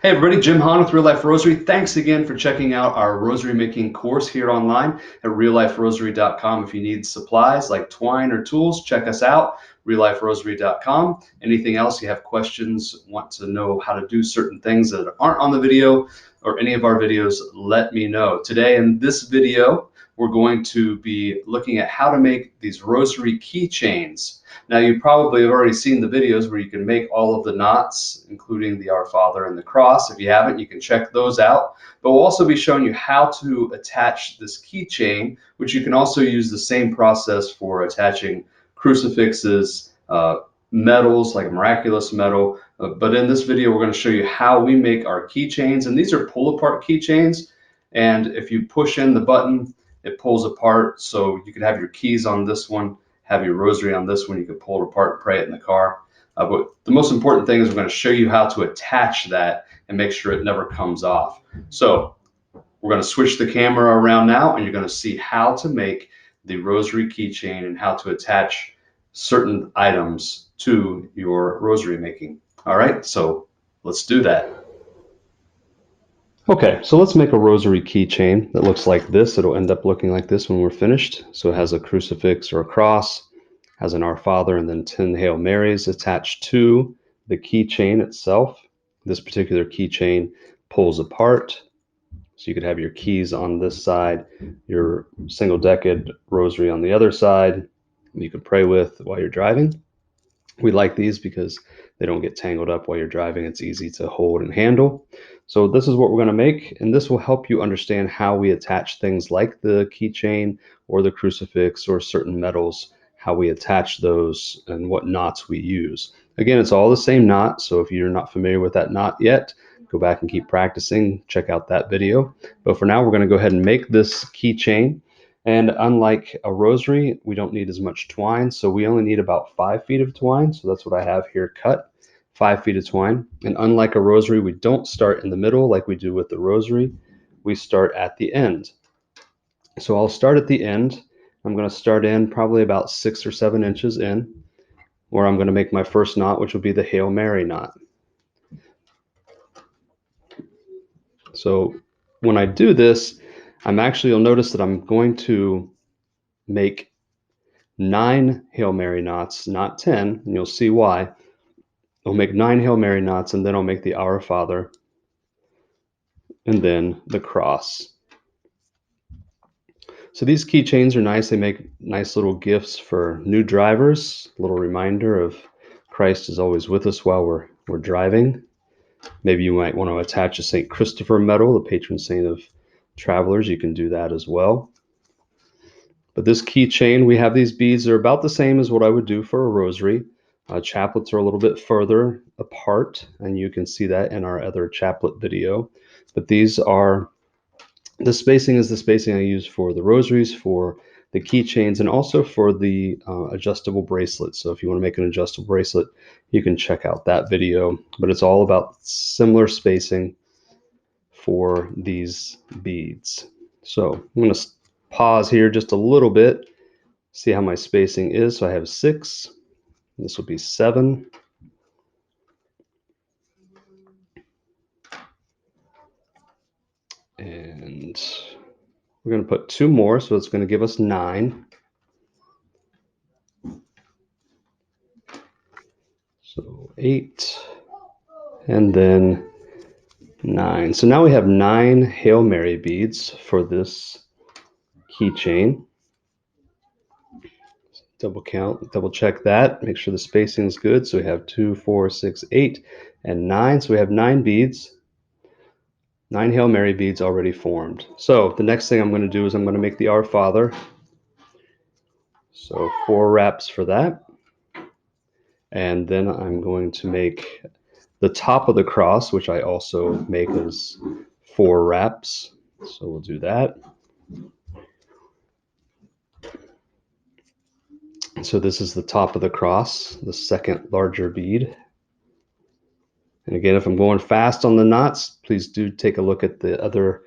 Hey everybody, Jim Hahn with Real Life Rosary. Thanks again for checking out our rosary making course here online at realliferosary.com. If you need supplies like twine or tools, check us out, realliferosary.com. Anything else you have questions, want to know how to do certain things that aren't on the video or any of our videos, let me know. Today in this video, we're going to be looking at how to make these rosary keychains. Now, you probably have already seen the videos where you can make all of the knots, including the Our Father and the cross. If you haven't, you can check those out. But we'll also be showing you how to attach this keychain, which you can also use the same process for attaching crucifixes, medals like a miraculous medal. But in this video, we're going to show you how we make our keychains. And these are pull-apart keychains. And if you push in the button, it pulls apart. So you can have your keys on this one, have your rosary on this one. You can pull it apart and pray it in the car. But the most important thing is we're going to show you how to attach that and make sure it never comes off. So we're going to switch the camera around now, and you're going to see how to make the rosary keychain and how to attach certain items to your rosary making. All right, so let's do that. Okay, so let's make a rosary keychain that looks like this. It'll end up looking like this when we're finished. So it has a crucifix or a cross, has an Our Father, and then 10 Hail Marys attached to the keychain itself. This particular keychain pulls apart. So you could have your keys on this side, your single-decked rosary on the other side, you could pray with while you're driving. We like these because they don't get tangled up while you're driving. It's easy to hold and handle. So this is what we're going to make, and this will help you understand how we attach things like the keychain or the crucifix or certain medals, how we attach those and what knots we use. Again, it's all the same knot, so if you're not familiar with that knot yet, go back and keep practicing. Check out that video. But for now, we're going to go ahead and make this keychain. And unlike a rosary, we don't need as much twine, so we only need about 5 feet of twine. So that's what I have here cut, 5 feet of twine. And unlike a rosary, we don't start in the middle like we do with the rosary. We start at the end. So I'll start at the end. I'm going to start in probably about 6 or 7 inches in, where I'm going to make my first knot, which will be the Hail Mary knot. So when I do this, you'll notice that I'm going to make 9 Hail Mary knots, not 10, and you'll see why. I'll make 9 Hail Mary knots, and then I'll make the Our Father, and then the cross. So these keychains are nice. They make nice little gifts for new drivers, a little reminder of Christ is always with us while we're driving. Maybe you might want to attach a St. Christopher medal, the patron saint of travelers. You can do that as well. But this keychain, we have these beads. They're about the same as what I would do for a rosary. Chaplets are a little bit further apart, and you can see that in our other chaplet video. But these are, the spacing is the spacing I use for the rosaries, for the keychains, and also for the adjustable bracelet. So if you want to make an adjustable bracelet, you can check out that video. But it's all about similar spacing for these beads. So I'm going to pause here just a little bit, see how my spacing is. So I have 6. This will be 7. And we're going to put 2 more, so it's going to give us 9. So 8, and then 9. So now we have 9 Hail Mary beads for this keychain. Double count, double check that, make sure the spacing is good. So we have 2, 4, 6, 8, and 9. So we have 9 beads, 9 Hail Mary beads already formed. So the next thing I'm going to do is I'm going to make the Our Father. So 4 wraps for that. And then I'm going to make the top of the cross, which I also make as 4 wraps. So we'll do that. So this is the top of the cross, the second larger bead. And again, if I'm going fast on the knots, please do take a look at the other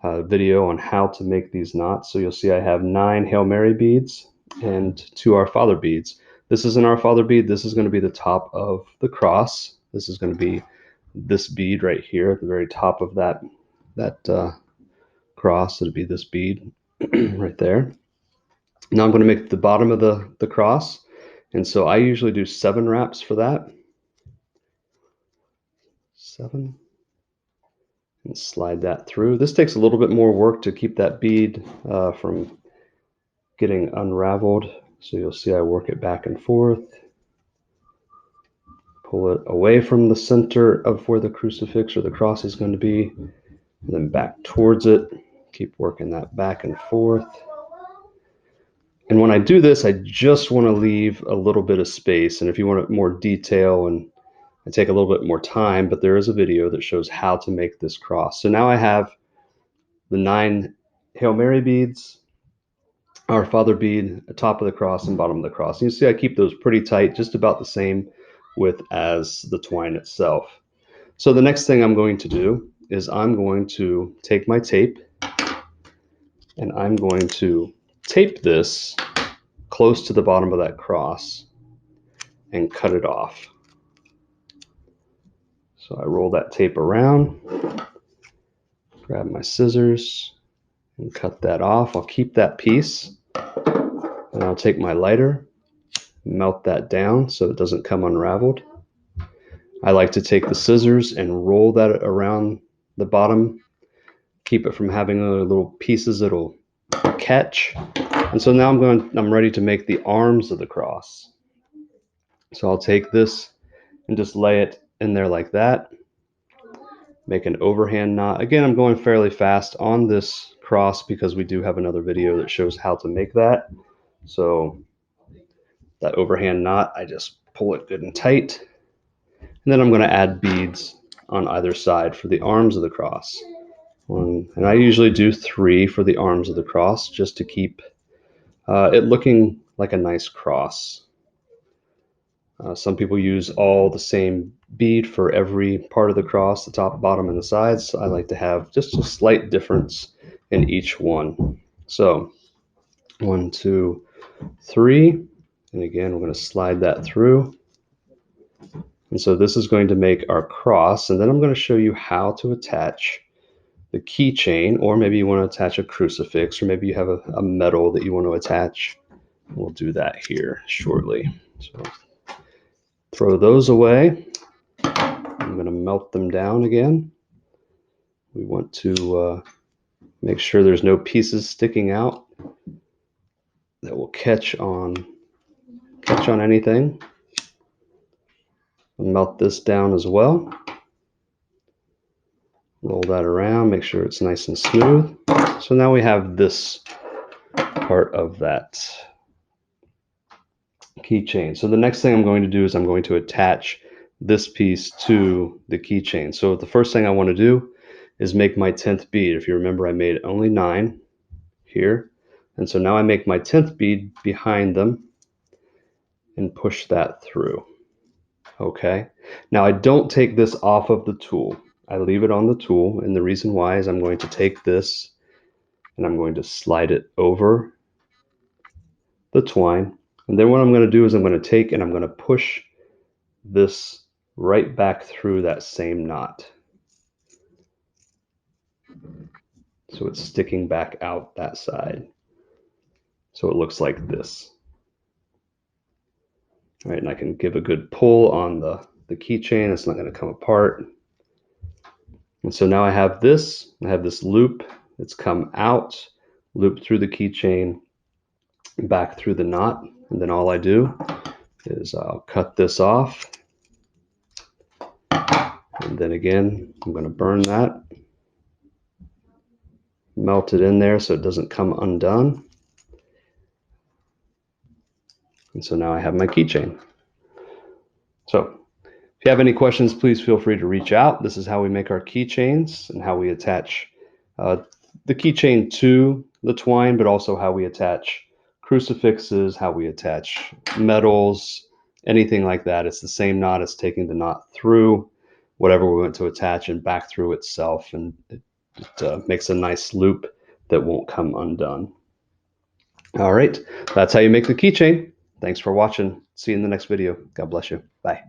video on how to make these knots. So you'll see I have 9 Hail Mary beads and 2 Our Father beads. This is an Our Father bead. This is going to be the top of the cross. This is going to be this bead right here at the very top of that cross. It'll be this bead right there. Now I'm going to make the bottom of the cross, and so I usually do 7 wraps for that. 7, and slide that through. This takes a little bit more work to keep that bead from getting unraveled. So you'll see I work it back and forth. Pull it away from the center of where the crucifix or the cross is going to be, and then back towards it. Keep working that back and forth. And when I do this, I just want to leave a little bit of space. And if you want more detail, and I take a little bit more time, but there is a video that shows how to make this cross. So now I have the 9 Hail Mary beads, Our Father bead, the top of the cross and bottom of the cross. And you see I keep those pretty tight, just about the same width as the twine itself. So the next thing I'm going to do is I'm going to take my tape and I'm going to tape this close to the bottom of that cross and cut it off. So I roll that tape around, grab my scissors and cut that off. I'll keep that piece, and I'll take my lighter, melt that down so it doesn't come unraveled. I like to take the scissors and roll that around the bottom, keep it from having little pieces that'll catch. And so now I'm ready to make the arms of the cross. So I'll take this and just lay it in there like that. Make an overhand knot. Again, I'm going fairly fast on this cross because we do have another video that shows how to make that. So that overhand knot, I just pull it good and tight. And then I'm going to add beads on either side for the arms of the cross. And I usually do 3 for the arms of the cross just to keep it looking like a nice cross. Some people use all the same bead for every part of the cross, the top, bottom, and the sides. I like to have just a slight difference in each one. So 1, 2, 3. And again, we're going to slide that through. And so this is going to make our cross. And then I'm going to show you how to attach the keychain, or maybe you want to attach a crucifix, or maybe you have a medal that you want to attach. We'll do that here shortly. So throw those away. I'm going to melt them down again. We want to make sure there's no pieces sticking out that will catch on anything. I'll melt this down as well. Roll that around, make sure it's nice and smooth. So now we have this part of that keychain. So the next thing I'm going to do is I'm going to attach this piece to the keychain. So the first thing I want to do is make my 10th bead. If you remember, I made only 9 here. And so now I make my 10th bead behind them and push that through. Okay. Now I don't take this off of the tool. I leave it on the tool, and the reason why is I'm going to take this and I'm going to slide it over the twine. And then what I'm going to do is I'm going to take and I'm going to push this right back through that same knot. So it's sticking back out that side. So it looks like this. All right, and I can give a good pull on the keychain. It's not going to come apart. And so now I have this loop that's come out, loop through the keychain, back through the knot. And then all I do is I'll cut this off. And then again, I'm going to burn that. Melt it in there so it doesn't come undone. And so now I have my keychain. So if you have any questions, please feel free to reach out. This is how we make our keychains and how we attach the keychain to the twine, but also how we attach crucifixes, how we attach medals, anything like that. It's the same knot. It's taking the knot through whatever we want to attach and back through itself, and it makes a nice loop that won't come undone. All right, that's how you make the keychain. Thanks for watching. See you in the next video. God bless you. Bye.